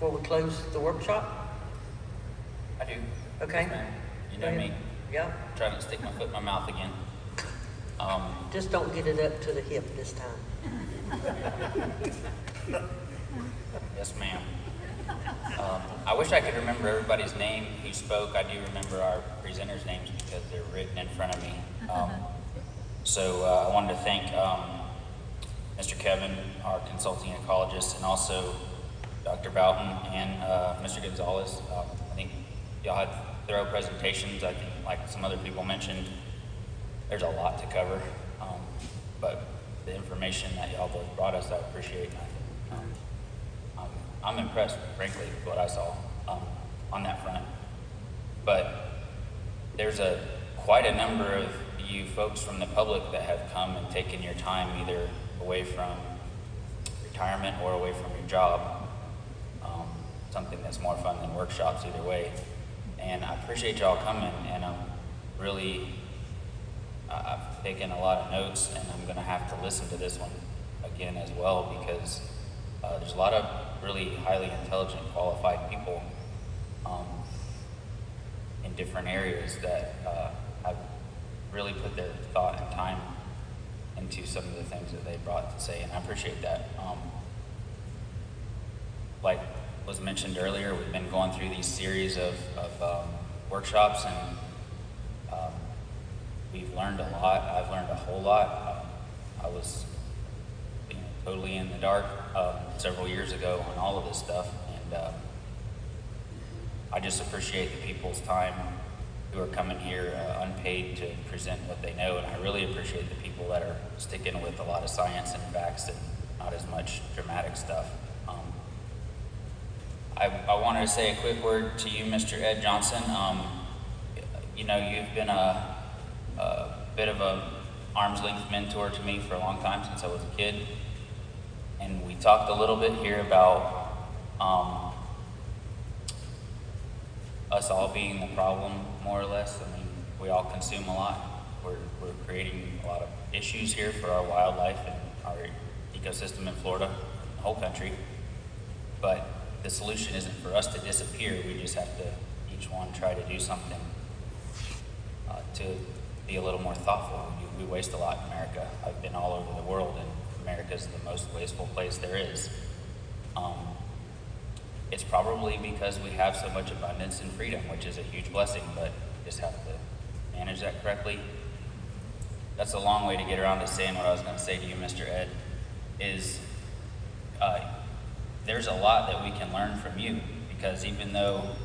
before we close the workshop? I do. Okay. Yes, ma'am. You know me. Yeah. Trying to stick my foot in my mouth again. Just don't get it up to the hip this time. Yes, ma'am. I wish I could remember everybody's name who spoke. I do remember our presenters' names because they're written in front of me. So I wanted to thank Mr. Kevin, our consulting ecologist, and also Dr. Boughton and Mr. Gonzalez. I think y'all had thorough presentations. I think, like some other people mentioned, there's a lot to cover. But the information that y'all both brought us, I appreciate. And I'm impressed, frankly, with what I saw on that front. But there's quite a number of you folks from the public that have come and taken your time either away from retirement or away from your job. Something that's more fun than workshops either way. And I appreciate y'all coming, and I've taken a lot of notes, and I'm gonna have to listen to this one again as well, because there's a lot of really highly intelligent, qualified people in different areas that have really put their thought and time into some of the things that they brought to say, and I appreciate that. Like was mentioned earlier, we've been going through these series of workshops, and we've learned a lot. I've learned a whole lot. I was totally in the dark several years ago on all of this stuff, and I just appreciate the people's time who are coming here unpaid to present what they know, and I really appreciate the people that are sticking with a lot of science and facts and not as much dramatic stuff. I wanted to say a quick word to you, Mr. Ed Johnson. You've been a bit of a arm's length mentor to me for a long time, since I was a kid. And we talked a little bit here about us all being the problem, more or less. I mean, we all consume a lot. We're creating a lot of issues here for our wildlife and our ecosystem in Florida, the whole country. But the solution isn't for us to disappear. We just have to, each one, try to do something to be a little more thoughtful. We waste a lot in America. I've been all over the world, and America's the most wasteful place there is. It's probably because we have so much abundance and freedom, which is a huge blessing, but we just have to manage that correctly. That's a long way to get around to saying what I was going to say to you, Mr. Ed, is there's a lot that we can learn from you, because even though